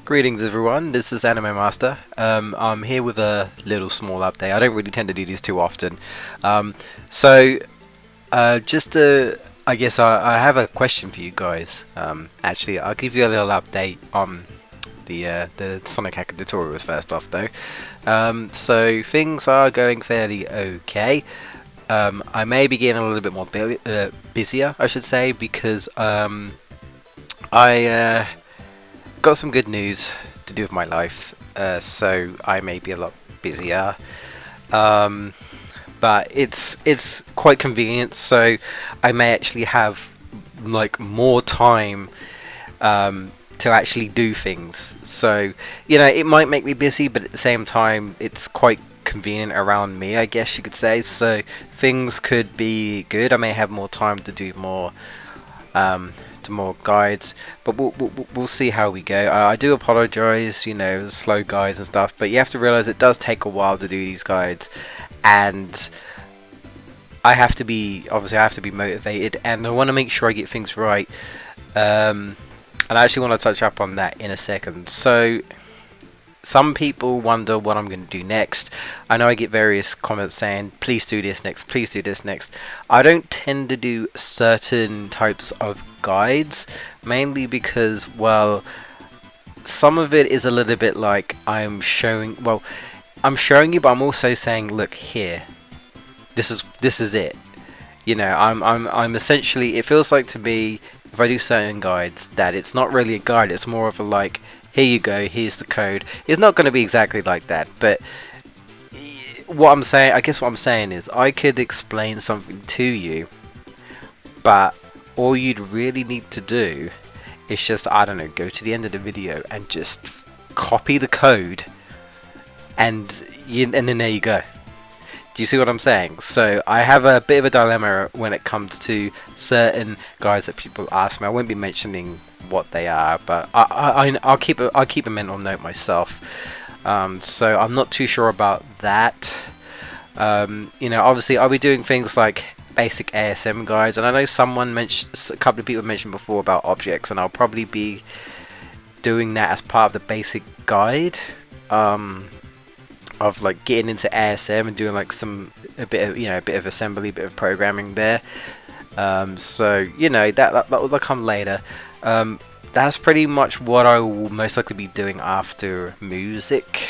Greetings everyone, this is Anime Master. I'm here with a little small update. I don't really tend to do these too often. Um, so, just I guess I have a question for you guys. Actually, I'll give you a little update on the Sonic Hacker tutorials first off though. So things are going fairly okay. I may be getting a little bit more busier, I should say, because I got some good news to do with my life, so I may be a lot busier. Um, but it's quite convenient, so I may actually have like more time to actually do things. So it might make me busy, but at the same time, it's quite convenient around me, I guess you could say. So things could be good. I may have more time to do more. To more guides, but we'll see how we go. I do apologize, slow guides and stuff, but you have to realize it does take a while to do these guides, and I have to be motivated, and I want to make sure I get things right. And I actually want to touch up on that in a second. So some people wonder what I'm going to do next. I know I get various comments saying, please do this next, please do this next. I don't tend to do certain types of guides, mainly because, well, some of it is a little bit like I'm showing you, but I'm also saying, look here, this is it. I'm essentially, it feels like to me, if I do certain guides, that it's not really a guide, it's more of a like, here you go, here's the code. It's not going to be exactly like that, but what I'm saying is I could explain something to you, but all you'd really need to do is just, I don't know, go to the end of the video and just copy the code, and then there you go. Do you see what I'm saying? So I have a bit of a dilemma when it comes to certain guides that people ask me. I won't be mentioning what they are, but I'll keep a mental note myself. So I'm not too sure about that. Obviously I'll be doing things like basic ASM guides, and I know a couple of people mentioned before about objects, and I'll probably be doing that as part of the basic guide. Of like getting into ASM and doing like a bit of assembly, a bit of programming there. So that will come later. That's pretty much what I will most likely be doing after music.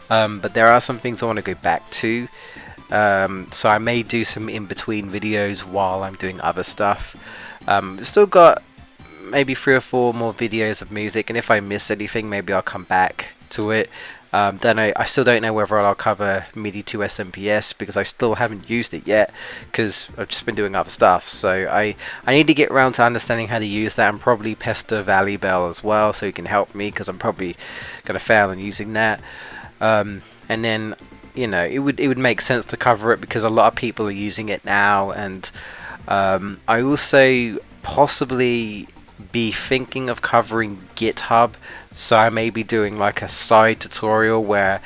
But there are some things I want to go back to. So I may do some in between videos while I'm doing other stuff. Still got maybe 3 or 4 more videos of music, and if I miss anything, maybe I'll come back to it. I still don't know whether I'll cover MIDI to SMPS because I still haven't used it yet because I've just been doing other stuff. So I need to get around to understanding how to use that, and probably pester Valley Bell as well so he can help me, because I'm probably going to fail in using that. And then it would make sense to cover it because a lot of people are using it now, and I also possibly be thinking of covering GitHub, so I may be doing like a side tutorial where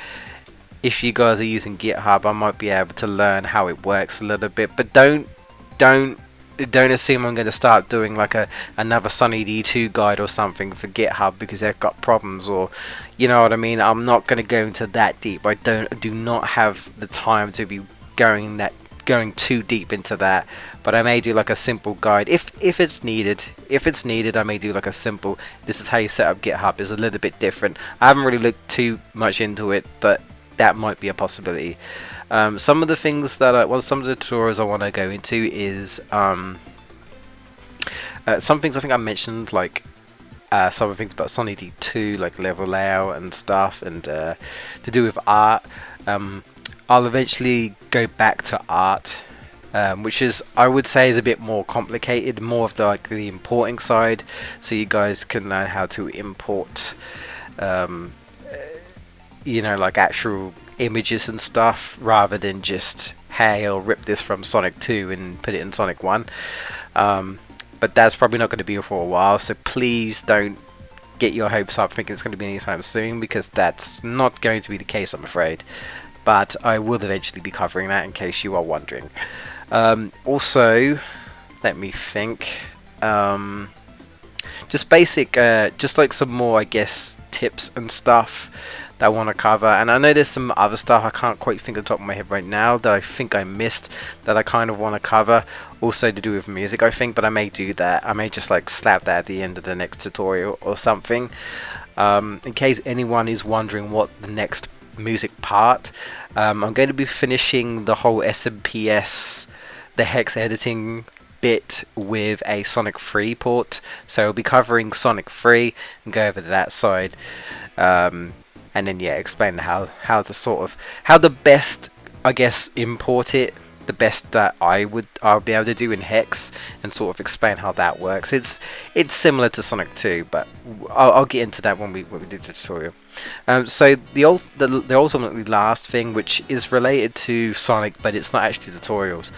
if you guys are using GitHub, I might be able to learn how it works a little bit. But don't assume I'm going to start doing like another Sunny D2 guide or something for GitHub because they've got problems, or you know what I mean. I'm not going to go into that deep. I do not have the time to be going too deep into that, but I may do like a simple guide if it's needed. If it's needed, I may do like a simple, this is how you set up GitHub. Is a little bit different. I haven't really looked too much into it, but that might be a possibility. Some of the things that some of the tutorials I want to go into is some things I think I mentioned, like some of the things about Sunny D2, like level layout and stuff, and to do with art. I'll eventually go back to art, which is, I would say, is a bit more complicated, more of the importing side, so you guys can learn how to import, like actual images and stuff, rather than just, hey, I'll rip this from Sonic 2 and put it in Sonic 1. But that's probably not going to be for a while, so please don't get your hopes up thinking it's going to be anytime soon, because that's not going to be the case, I'm afraid. But I will eventually be covering that, in case you are wondering. Also, let me think. just basic, just like some more, I guess, tips and stuff that I want to cover. And I know there's some other stuff I can't quite think of the top of my head right now that I think I missed that I kind of want to cover, also to do with music, I think, but I may do that. I may just like slap that at the end of the next tutorial or something. In case anyone is wondering what the next music part, I'm going to be finishing the whole SMPS, the hex editing bit with a Sonic 3 port, so I'll be covering Sonic 3 and go over to that side, and then yeah, explain how to sort of how the best, I guess, import it, the best that I'll be able to do in hex, and sort of explain how that works. It's similar to Sonic 2, but I'll get into that when we do the tutorial. So the ultimately last thing, which is related to Sonic, but it's not actually tutorials.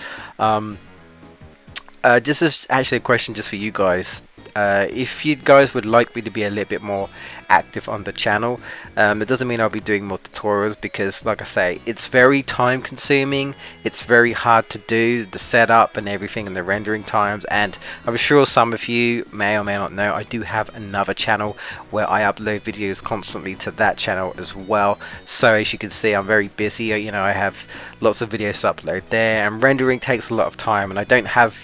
This is actually a question just for you guys. If you guys would like me to be a little bit more active on the channel, it doesn't mean I'll be doing more tutorials, because like I say, it's very time consuming, it's very hard to do the setup and everything and the rendering times, and I'm sure some of you may or may not know I do have another channel where I upload videos constantly to that channel as well. So as you can see, I'm very busy, you know, I have lots of videos to upload there, and rendering takes a lot of time, and I don't have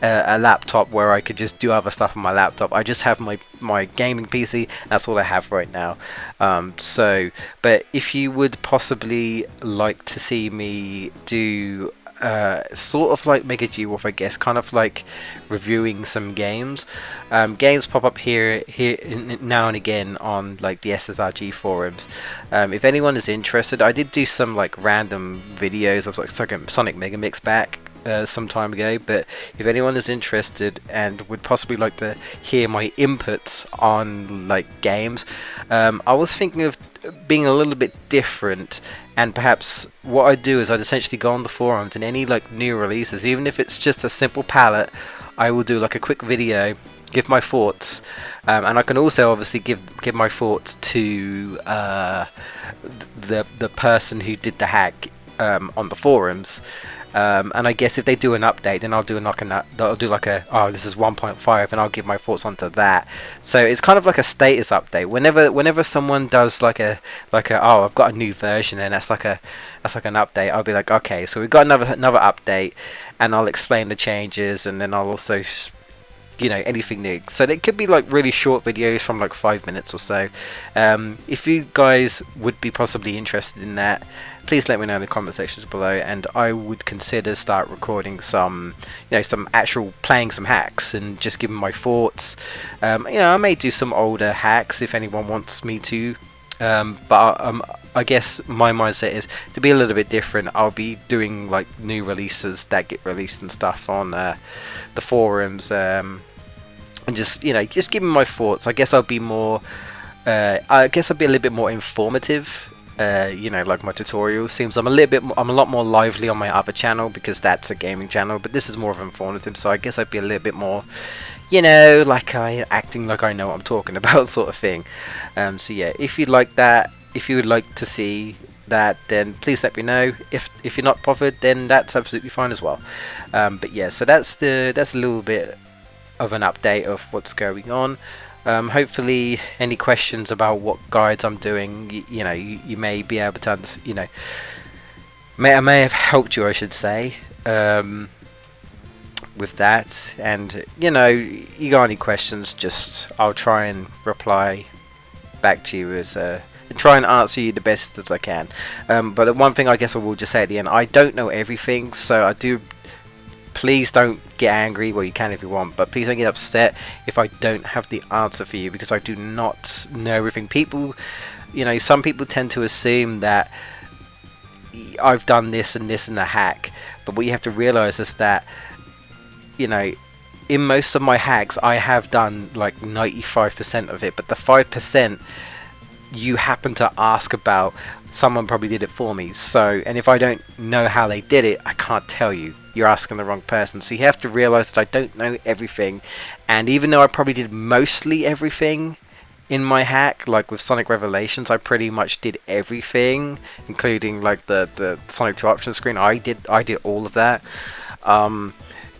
a laptop where I could just do other stuff on my laptop. I just have my gaming PC, and that's all I have right now. But if you would possibly like to see me do sort of like Mega G-Wolf, I guess, kind of like reviewing some games. Games pop up here now and again on like the SSRG forums. If anyone is interested, I did do some like random videos of like Sonic Mega Mix back some time ago, but if anyone is interested and would possibly like to hear my inputs on like games, I was thinking of being a little bit different, and perhaps what I do is I'd essentially go on the forums and any like new releases, even if it's just a simple palette, I will do like a quick video, give my thoughts, and I can also obviously give my thoughts to the person who did the hack on the forums. And I guess if they do an update, then I'll do like oh, this is 1.5, and I'll give my thoughts onto that. So it's kind of like a status update. Whenever someone does like a oh, I've got a new version, and that's like an update, I'll be like, okay, so we've got another update, and I'll explain the changes, and then I'll also, you know, anything new. So it could be like really short videos from like 5 minutes or so. If you guys would be possibly interested in that, please let me know in the comment sections below, and I would consider start recording some, you know, some actual playing some hacks and just giving my thoughts. You know, I may do some older hacks if anyone wants me to, but I guess my mindset is to be a little bit different. I'll be doing like new releases that get released and stuff on the forums, and just, you know, just giving my thoughts. I guess I'll be more I guess I'll be a little bit more informative. You know, like my tutorials. Seems I'm a lot more lively on my other channel, because that's a gaming channel, but this is more of informative, so I guess I'd be a little bit more, you know, like acting like I know what I'm talking about sort of thing. So yeah, if you'd like that, if you would like to see that, then please let me know. If you're not bothered, then that's absolutely fine as well. But yeah, so that's a little bit of an update of what's going on. Hopefully any questions about what guides I'm doing, you know, you may be able to, you know, I may have helped you, I should say, with that. And you know, you got any questions, just I'll try and reply back to you as and try and answer you the best as I can. But the one thing I guess I will just say at the end, I don't know everything, so please don't get angry. Well, you can if you want, but please don't get upset if I don't have the answer for you, because I do not know everything. People, you know, some people tend to assume that I've done this and this in the hack, but what you have to realize is that, you know, in most of my hacks I have done like 95% of it, but the 5% you happen to ask about, someone probably did it for me. So, and if I don't know how they did it, I can't tell you. You're asking the wrong person. So you have to realize that I don't know everything, and even though I probably did mostly everything in my hack, like with Sonic Revelations, I pretty much did everything, including like the Sonic 2 option screen. I did all of that.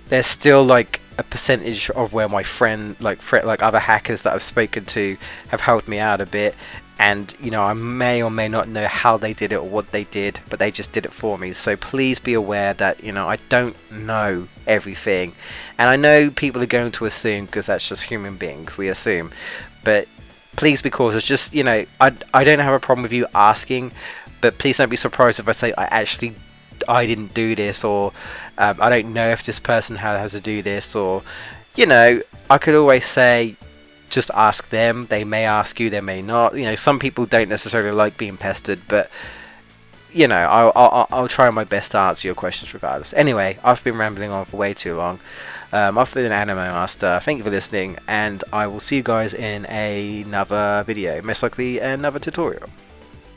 There's still like a percentage of where my friend, like other hackers that I've spoken to, have helped me out a bit. And I may or may not know how they did it or what they did, but they just did it for me. So please be aware that I don't know everything, and I know people are going to assume, because that's just human beings, we assume. But please be cautious. Just I don't have a problem with you asking, but please don't be surprised if I say I didn't do this, or I don't know if this person has to do this, or I could always say, just ask them. They may ask you, they may not. Some people don't necessarily like being pestered, but I'll try my best to answer your questions regardless. Anyway, I've been rambling on for way too long. I've been Anime Master. Thank you for listening, and I will see you guys in another video, most likely another tutorial.